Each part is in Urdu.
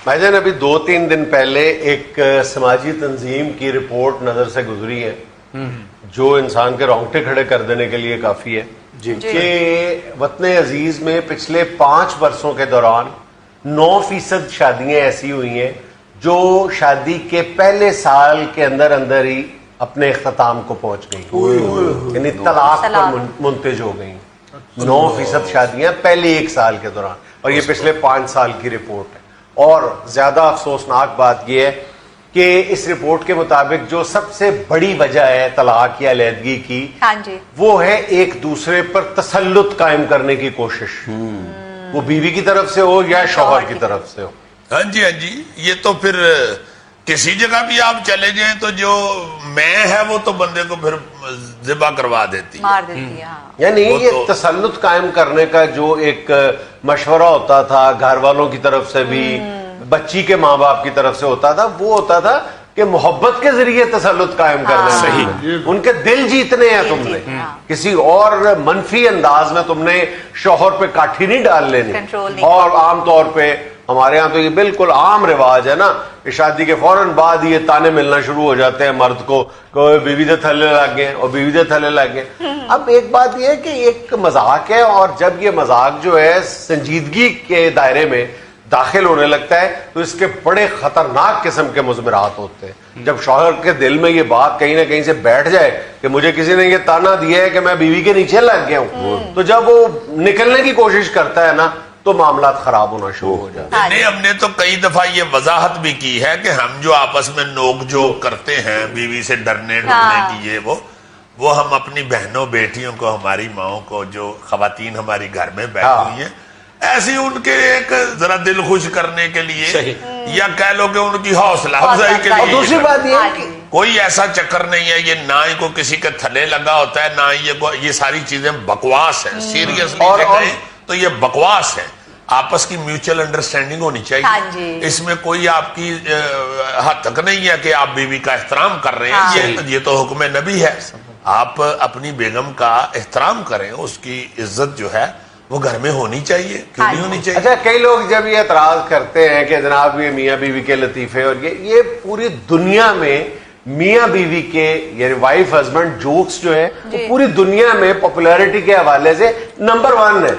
بھائی جان ابھی 2-3 دن پہلے ایک سماجی تنظیم کی رپورٹ نظر سے گزری ہے جو انسان کے رونگٹے کھڑے کر دینے کے لیے کافی ہے کہ وطن عزیز میں پچھلے 5 برسوں کے دوران 9% شادیاں ایسی ہوئی ہیں جو شادی کے پہلے سال کے اندر ہی اپنے اختتام کو پہنچ گئی، یعنی طلاق پر منتج ہو گئی. 9% شادیاں پہلے 1 سال کے دوران، اور یہ پچھلے 5 سال کی رپورٹ ہے. اور زیادہ افسوسناک بات یہ ہے کہ اس رپورٹ کے مطابق جو سب سے بڑی وجہ ہے طلاق یا علیحدگی کی وہ ہے ایک دوسرے پر تسلط قائم کرنے کی کوشش، وہ بیوی کی طرف سے ہو یا شوہر کی طرف سے ہو. ہاں جی یہ تو پھر کسی جگہ بھی آپ چلے جائیں تو جو میں ہے وہ تو بندے کو پھر ذبح کروا دیتی ہے. یعنی یہ تسلط قائم کرنے کا جو ایک مشورہ ہوتا تھا گھر والوں کی طرف سے بھی بچی کے ماں باپ کی طرف سے ہوتا تھا، وہ ہوتا تھا کہ محبت کے ذریعے تسلط قائم کرنا. صحیح، ان کے دل جیتنے ہیں تم نے، کسی اور منفی انداز میں تم نے شوہر پہ کاٹھی نہیں ڈال لینی. اور عام طور پہ ہمارے ہاں تو یہ بالکل عام رواج ہے نا کہ شادی کے فوراً بعد یہ تانے ملنا شروع ہو جاتے ہیں مرد کو کہ بیوی دے تھلے لگ گئے اور بیوی دے تھلے لگ گئے. اب ایک بات یہ ہے کہ ایک مذاق ہے، اور جب یہ مذاق جو ہے سنجیدگی کے دائرے میں داخل ہونے لگتا ہے تو اس کے بڑے خطرناک قسم کے مضمرات ہوتے ہیں. جب شوہر کے دل میں یہ بات کہیں نہ کہیں سے بیٹھ جائے کہ مجھے کسی نے یہ تانا دیا ہے کہ میں بیوی کے نیچے لگ گیا ہوں، تو جب وہ نکلنے کی کوشش کرتا ہے نا تو معاملات خراب ہونا شروع ہو جاتے ہیں. نہیں، ہم نے تو کئی دفعہ یہ وضاحت بھی کی ہے کہ ہم جو آپس میں نوک جھوک کرتے ہیں بیوی سے ڈرنے کی یہ وہ ہم اپنی بہنوں بیٹیوں کو، ہماری ماؤں کو، جو خواتین ہماری گھر میں بیٹھی ہوئی ہیں، ایسی ان کے ایک ذرا دل خوش کرنے کے لیے یا کہہ لو کہ ان کی حوصلہ افزائی کے لیے. دوسری بات یہ ہے کہ کوئی ایسا چکر نہیں ہے، یہ نہ ہی کو کسی کے تھلے لگا ہوتا ہے، نہ یہ ساری چیزیں بکواس ہیں. سیریسلی کہیں تو یہ بکواس ہے. آپس کی میوچل انڈرسٹینڈنگ ہونی چاہیے. اس میں کوئی آپ کی حد تک نہیں ہے کہ آپ بیوی کا احترام کر رہے ہیں، یہ تو حکم نبی ہے. آپ اپنی بیگم کا احترام کریں، اس کی عزت جو ہے وہ گھر میں ہونی چاہیے، کیوں نہیں ہونی چاہیے. اچھا، کئی لوگ جب یہ اعتراض کرتے ہیں کہ جناب یہ میاں بیوی کے لطیفے، اور یہ پوری دنیا میں میاں بیوی کے یعنی وائف ہسبینڈ جوکس جو ہے وہ پوری دنیا میں پاپولیرٹی کے حوالے سے نمبر 1 ہے.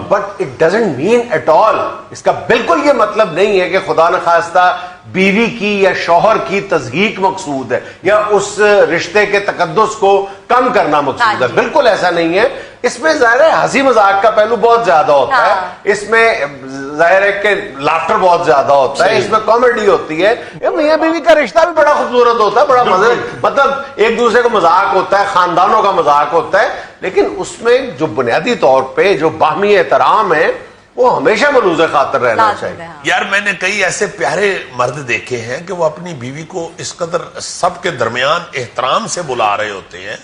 But it doesn't mean at all, اس کا بالکل یہ مطلب نہیں ہے کہ خدا نخواستہ بیوی کی یا شوہر کی تضحیق مقصود ہے یا اس رشتے کے تقدس کو کم کرنا مقصود ہے. بالکل ایسا نہیں ہے. اس میں ظاہر ہے ہنسی مذاق کا پہلو بہت زیادہ ہوتا ہے، اس میں ظاہر ہے کہ لافٹر بہت زیادہ ہوتا ہے، اس میں کامیڈی ہوتی ہے. میاں بیوی کا رشتہ بھی بڑا خوبصورت ہوتا ہے، بڑا مزے، مطلب ایک دوسرے کا مذاق ہوتا ہے، خاندانوں کا مذاق ہوتا ہے، لیکن اس میں جو بنیادی طور پہ جو باہمی احترام ہے وہ ہمیشہ ملوز خاطر رہنا چاہیے. یار میں نے کئی ایسے پیارے مرد دیکھے ہیں کہ وہ اپنی بیوی کو اس قدر سب کے درمیان احترام سے بلا رہے ہوتے ہیں،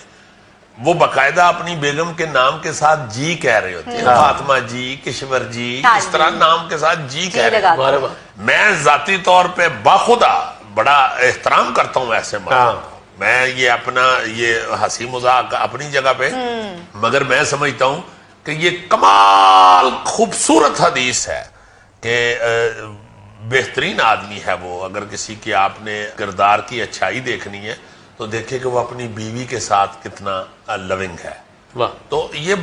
وہ باقاعدہ اپنی بیگم کے نام کے ساتھ جی کہہ رہے ہوتے ہیں، فاطمہ جی، کشور جی، اس طرح نام کے ساتھ جی کہہ رہے ہیں. میں ذاتی طور پہ باخدا بڑا احترام کرتا ہوں ایسے مرد. میں یہ اپنا یہ ہنسی مذاق اپنی جگہ پہ، مگر میں سمجھتا ہوں کہ یہ کمال خوبصورت حدیث ہے کہ بہترین آدمی ہے وہ. اگر کسی کی آپ نے کردار کی اچھائی دیکھنی ہے تو دیکھیں کہ وہ اپنی بیوی کے ساتھ کتنا لونگ ہے. تو یہ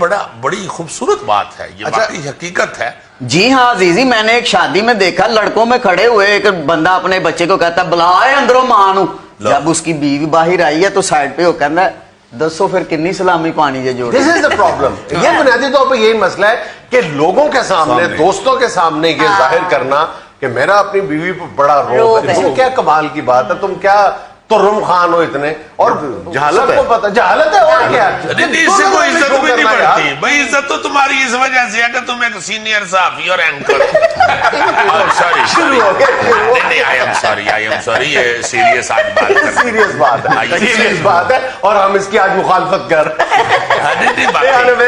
بڑی خوبصورت بات ہے، یہ واقعی حقیقت ہے. جی ہاں عزیزی، میں نے ایک شادی میں دیکھا لڑکوں میں کھڑے ہوئے ایک بندہ اپنے بچے کو کہتا بلائے اندروں مانو. جب اس کی بیوی باہر آئی ہے تو سائڈ پہ ہو کہنا ہے دسو پھر کنی سلامی پانی ہے جو. دس از دا پرابلم. یہ بنیادی طور پہ یہی مسئلہ ہے کہ لوگوں کے سامنے، دوستوں کے سامنے یہ ظاہر کرنا کہ میرا اپنی بیوی پہ بڑا روب ہے. تم کیا کمال کی بات ہے، تم کیا ترم خان ہو اتنے، اور جہالت کو پتہ، جہالت ہے اور کیا. اس سے کوئی عزت بھی نہیں بڑھتی بھائی. عزت تو تمہاری اس وجہ سے ہے کہ تم ایک سینئر صحافی اور اینکر. آئی ایم سوری، یہ سیریس آج بات ہے، سیریس بات ہے، اور ہم اس کی آج مخالفت کر رہے ہیں.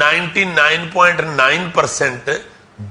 99.9%